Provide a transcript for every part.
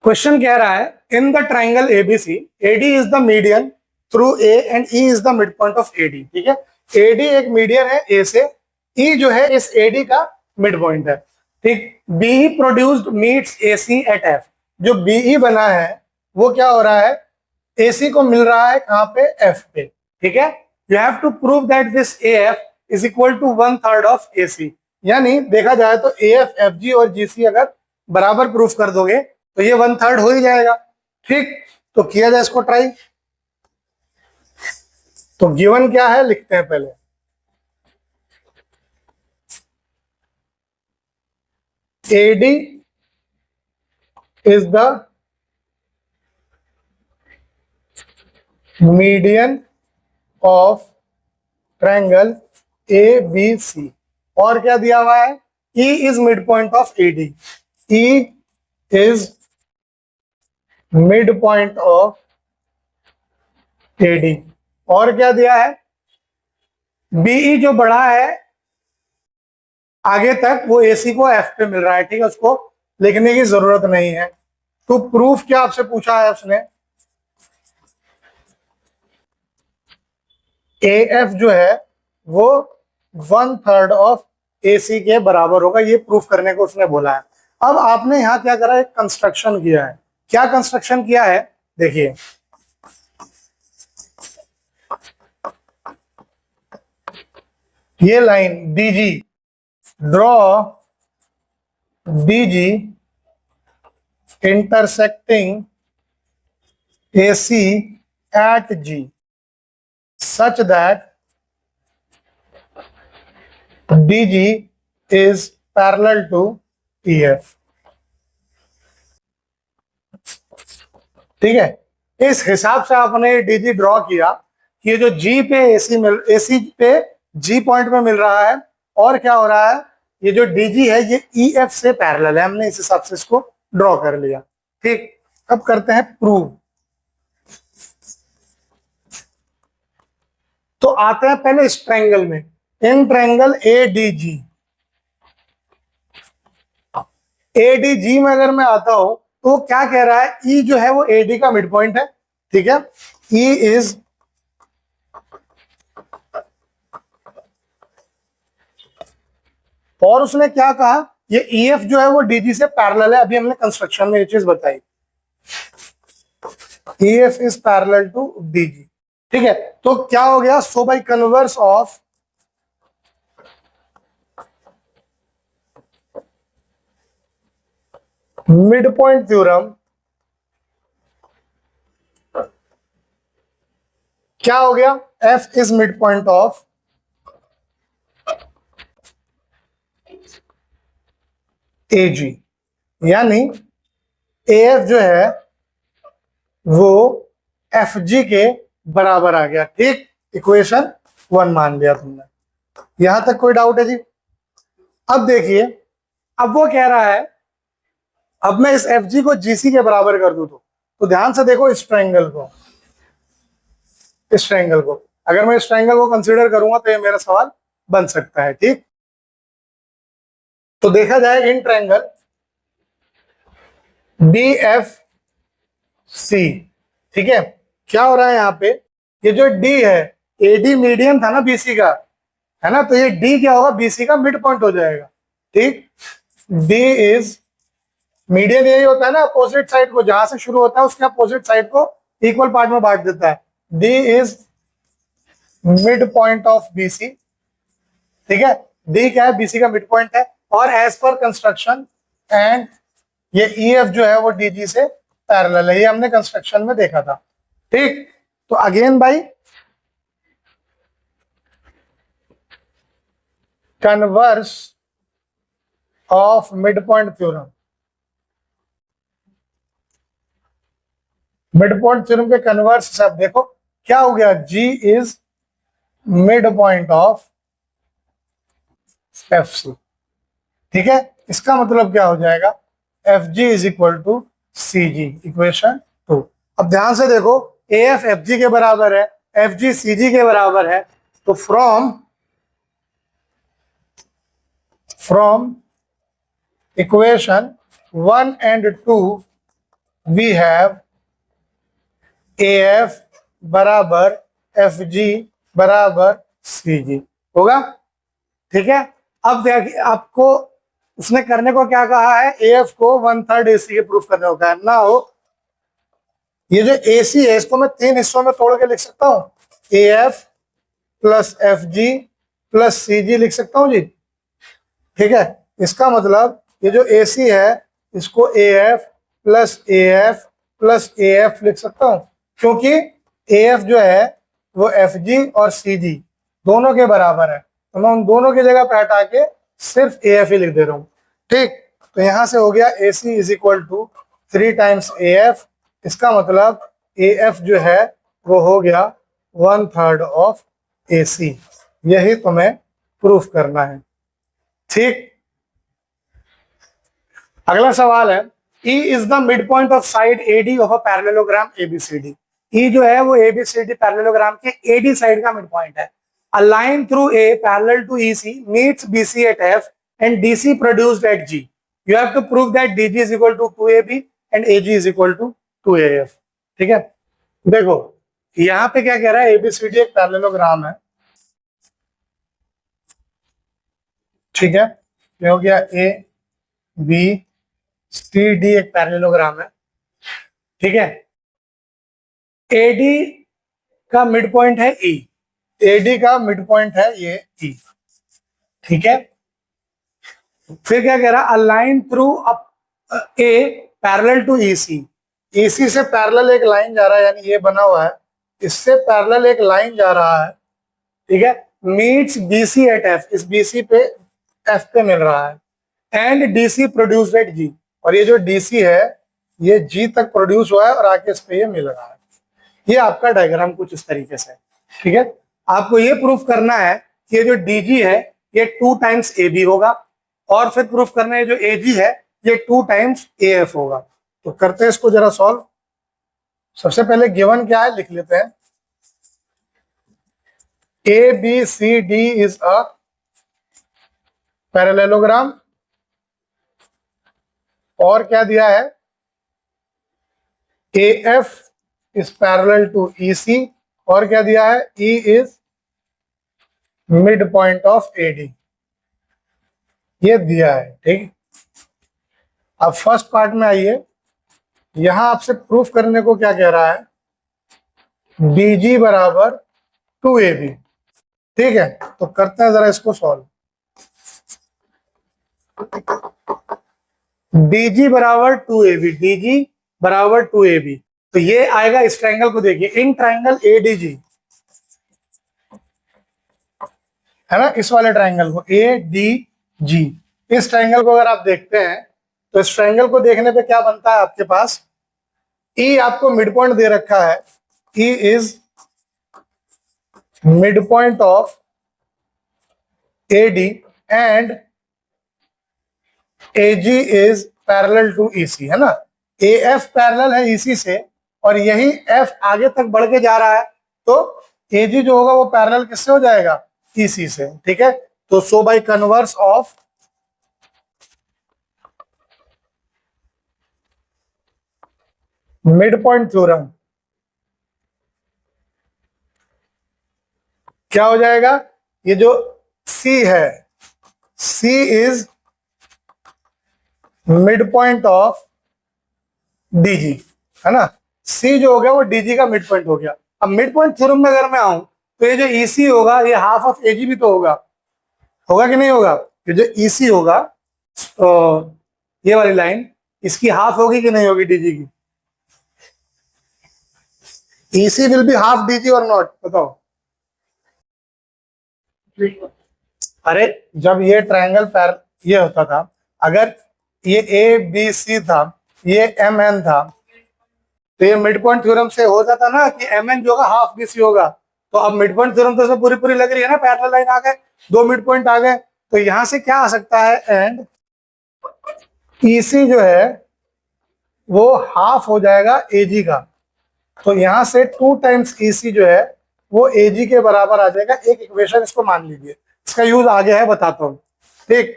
Question कह रहा है in the triangle ABC AD is the median through A and E is the mid point of AD. ठीक है, AD एक median है ए से, ई जो है इस एडी का मिड पॉइंट है। ठीक, BE produced meets AC at F. जो बीई बना है वो क्या हो रहा है, एसी को मिल रहा है कहां पे, एफ पे। ठीक है, you have to prove that this AF is equal to 1/3 of AC. यानी देखा जाए तो एएफ एफजी और जीसी अगर बराबर प्रूफ कर दोगे तो ये 1/3 हो ही जाएगा। ठीक, तो किया जाए इसको ट्राई। तो गिवन क्या है लिखते हैं पहले। AD is the median of triangle A B C. और क्या दिया हुआ है, E is mid point of AD. E is mid point of AD. और क्या दिया है, बीई जो बड़ा है आगे तक वो एसी को एफ पे मिल रहा है। ठीक है, उसको लिखने की जरूरत नहीं है। तो प्रूफ क्या आपसे पूछा है उसने, एएफ जो है वो 1/3 ऑफ एसी के बराबर होगा, ये प्रूफ करने को उसने बोला है। अब आपने यहां क्या करा, एक कंस्ट्रक्शन किया है। क्या कंस्ट्रक्शन किया है देखिए, ये line DG, draw DG intersecting AC at G such that DG is parallel to EF। ठीक है, इस हिसाब से आपने DG ड्रॉ किया कि ये जो G पे AC पे G पॉइंट में मिल रहा है, और क्या हो रहा है, ये जो DG है ये EF से पैरेलल है। हमने इस हिसाब से इसको ड्रॉ कर लिया। ठीक, अब करते हैं प्रूव। तो आते हैं पहले इस ट्रायंगल में, इन ट्रायंगल एडीजी। एडीजी में अगर मैं आता हूं तो क्या कह रहा है, ई जो है वो एडी का मिड पॉइंट है। ठीक है, ई इज और उसने क्या कहा, ये ईएफ जो है वो डीजी से पैरेलल है। अभी हमने कंस्ट्रक्शन में ये चीज बताई, EF is parallel to DG. ठीक है, तो क्या हो गया, so by converse of mid point theorem, क्या हो गया, F is mid point of AG. यानी एएफ जो है वो एफ जी के बराबर आ गया। ठीक, इक्वेशन 1 मान लिया तुमने। यहां तक कोई डाउट है जी? अब देखिए, अब वो कह रहा है अब मैं इस एफ जी को जीसी के बराबर कर दूं तो ध्यान से देखो इस ट्रायंगल को, इस ट्रायंगल को अगर मैं इस ट्रायंगल को कंसीडर करूंगा तो ये मेरा सवाल बन सकता है। ठीक, तो देखा जाए in triangle D F C. ठीक है, क्या हो रहा है यहाँ पे, ये जो डी है, एडी मीडियन था ना बीसी का, है ना, तो ये डी क्या होगा, बीसी का मिड पॉइंट हो जाएगा। ठीक, डी इज मीडियन, यही होता है ना, अपोजिट साइड को जहां से शुरू होता है उसके अपोजिट साइड को इक्वल पार्ट में बांट देता है। D is mid point of BC. ठीक है, डी क्या है, बीसी का मिड पॉइंट है। और एज पर कंस्ट्रक्शन एंड ये ईएफ जो है वो डीजी से पैरेलल है, ये हमने कंस्ट्रक्शन में देखा था। ठीक, तो अगेन भाई converse of mid point theorem, mid point theorem के कन्वर्स से आप देखो क्या हो गया, G is mid point of F C. ठीक है, इसका मतलब क्या हो जाएगा, F G is equal to C G, equation 2। अब ध्यान से देखो, ए एफ एफ जी के बराबर है, एफ जी सी जी के बराबर है, तो from equation 1 and 2 we have AF बराबर FG बराबर CG होगा। ठीक है, अब आपको उसने करने को क्या कहा है, AF को 1/3 AC के प्रूफ करने को कहा है ना। हो ये जो AC है इसको मैं 3 हिस्सों में तोड़ के लिख सकता हूं, AF plus FG plus CG लिख सकता हूं जी। ठीक है, इसका मतलब ये जो AC है इसको AF plus AF plus AF लिख सकता हूं, क्योंकि AF जो है वो FG और CG दोनों के बराबर है, तो मैं उन दोनों की जगह पे हटा के सिर्फ AF ही लिख दे रहा हूं। ठीक, तो यहां से हो गया AC is equal to 3 times AF, इसका मतलब AF जो है वो हो गया 1/3 ऑफ AC। यही तुम्हें प्रूफ करना है। ठीक, अगला सवाल है, E is the mid point of side AD of a parallelogram ABCD। E जो है वो ABCD पैरेललोग्राम के AD साइड का मिड पॉइंट है। A line through A parallel to EC meets BC at F and DC produced at G. You have to prove that DG is equal to 2AB and AG is equal to 2AF. ठीक है, देखो यहां पे क्या कह रहा है, ABCD एक पैरेललोग्राम है। ठीक है, ये हो गया ABCD एक पैरेललोग्राम है। ठीक है, AD का मिड पॉइंट है E, AD का मिड पॉइंट है ये E। ठीक है, फिर क्या कह रहा है, a line through A parallel to EC, EC से पैरेलल एक लाइन जा रहा है, यानी ये बना हुआ है, इससे पैरेलल एक लाइन जा रहा है। ठीक है, मीट्स BC एट F, इस BC पे F पे मिल रहा है, and DC produced at G, और ये जो DC है ये G तक प्रोड्यूस हुआ है और आके इस पे ये मिल रहा है। ये आपका डायग्राम कुछ इस तरीके से। ठीक है, आपको ये प्रूफ करना है कि ये जो DG है ये 2 टाइम्स AB होगा, और फिर प्रूफ करना है जो AG है ये 2 टाइम्स AF होगा। तो करते हैं इसको जरा सॉल्व। सबसे पहले गिवन क्या है लिख लेते हैं, ABCD इज अ पैरेललोग्राम, और क्या दिया है, AF is parallel to EC, और क्या दिया है, E is mid point of AD, ये दिया है। ठीक, अब फर्स्ट पार्ट में आइए, यहां आपसे प्रूफ करने को क्या कह रहा है, DG बराबर 2AB। ठीक है, तो करते हैं जरा इसको सॉल्व। DG बराबर 2AB, DG बराबर 2AB, तो ये आएगा इस ट्रायंगल को देखिए, इन ट्रायंगल ADG है ना, इस वाले ट्रायंगल को ADG, इस ट्रायंगल को अगर आप देखते हैं तो इस ट्रायंगल को देखने पे क्या बनता है आपके पास, E आपको मिड पॉइंट दे रखा है, E is mid point of AD and AG is parallel to EC, है ना। AF पैरेलल है EC से, और यही F आगे तक बढ़ के जा रहा है, तो AG जो होगा वो पैरेलल किससे हो जाएगा, EC से। ठीक है, तो so by converse of mid point theorem क्या हो जाएगा, ये जो C है, C is mid point of DG, है ना। C जो हो गया वो DG का मिड पॉइंट हो गया। अब मिड पॉइंट थ्योरम में अगर मैं आऊं तो ये जो EC होगा ये हाफ ऑफ AG भी तो होगा, होगा कि नहीं होगा, ये जो EC होगा ये वाली लाइन इसकी हाफ होगी कि नहीं होगी DG की, EC will be half DG और नॉट, बताओ। अरे जब ये ट्रायंगल पैर ये होता था, अगर ये ABC था, ये MN था, तो ये मिड पॉइंट थ्योरम से हो जाता ना कि MN जो होगा हाफ BC होगा। तो अब मिड पॉइंट थ्योरम तो पूरी पूरी लग रही है ना, पैरेलल लाइन आ गए, 2 मिड पॉइंट आ गए, तो यहां से क्या आ सकता है, एंड EC जो है वो हाफ हो जाएगा AG का, तो यहां से 2 टाइम्स EC जो है वो AG के बराबर आ जाएगा। एक इक्वेशन इसको मान लीजिए, इसका यूज आगे है बताता हूं। ठीक,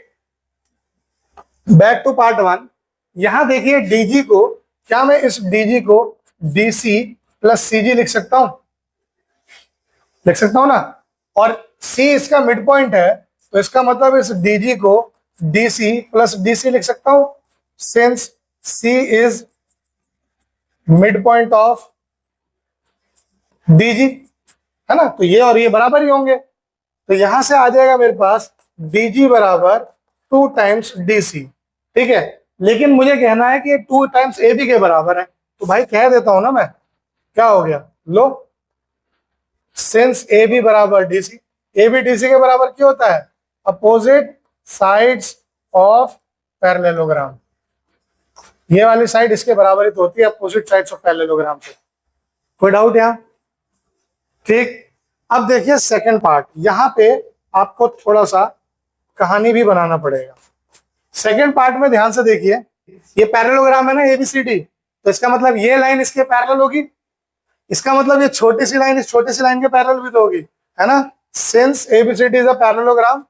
बैक टू पार्ट 1, यहां देखिए DG को क्या मैं इस डीजी को डीसी प्लस सीजी लिख सकता हूं? लिख सकता हूं ना। और सी इसका मिड पॉइंट है, तो इसका मतलब इस डीजी को डीसी प्लस डीसी लिख सकता हूं, since C is mid point of DG, है ना। तो ये और ये बराबर ही होंगे, तो यहां से आ जाएगा मेरे पास डीजी बराबर 2 टाइम्स डीसी। ठीक है, लेकिन मुझे कहना है कि 2 टाइम्स ए बी के बराबर है, तो भाई कह देता हूं ना मैं, क्या हो गया, लो, सिंस ए बी बराबर डीसी, ए बी डीसी के बराबर क्यों होता है? Opposite sides of parallelogram. ये वाली साइड इसके बराबर ही तो होती है अपोजिट साइड्स ऑफ पैरेललोग्राम से। कोई डाउट यहां? ठीक, अब देखिए सेकंड पार्ट, यहां पे आपको थोड़ा सा कहानी भी बनाना पड़ेगा। सेकंड पार्ट में ध्यान से देखिए, ये पैरेललोग्राम है ना एबीसीडी, तो इसका मतलब ये लाइन इसके पैरेलल होगी, इसका मतलब ये छोटी सी लाइन इस छोटी सी लाइन के पैरेलल भी तो होगी, है ना। Since ABCD is a parallelogram,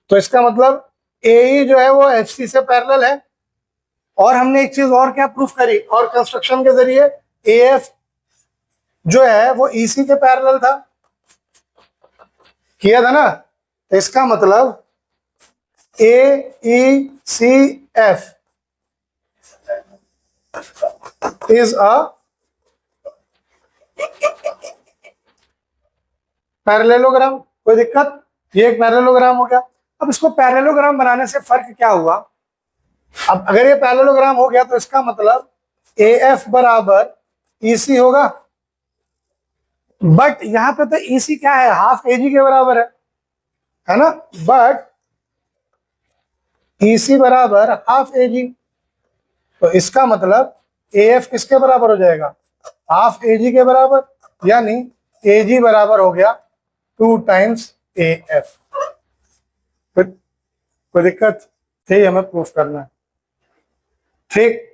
तो इसका मतलब ए जो है वो एचसी से पैरेलल है। और हमने एक चीज और क्या प्रूफ करी, और कंस्ट्रक्शन के जरिए एएफ जो है वो ईसी के पैरेलल था, किया था ना। तो इसका मतलब A E C F is a parallelogram. कोई दिक्कत? ये एक पैरेललोग्राम हो गया। अब इसको पैरेललोग्राम बनाने से फर्क क्या हुआ? अब अगर ये पैरेललोग्राम हो गया तो इसका मतलब एएफ बराबर ईसी होगा, बट यहां पे तो ईसी क्या है, हाफ एजी के बराबर है ना। बट ईसी बराबर हाफ एजी, तो इसका मतलब एएफ किसके बराबर हो जाएगा, हाफ एजी के बराबर, यानी एजी बराबर हो गया 2 टाइम्स एएफ। कोई दिक्कत? ठीक है, हमें प्रूफ करना है। ठीक,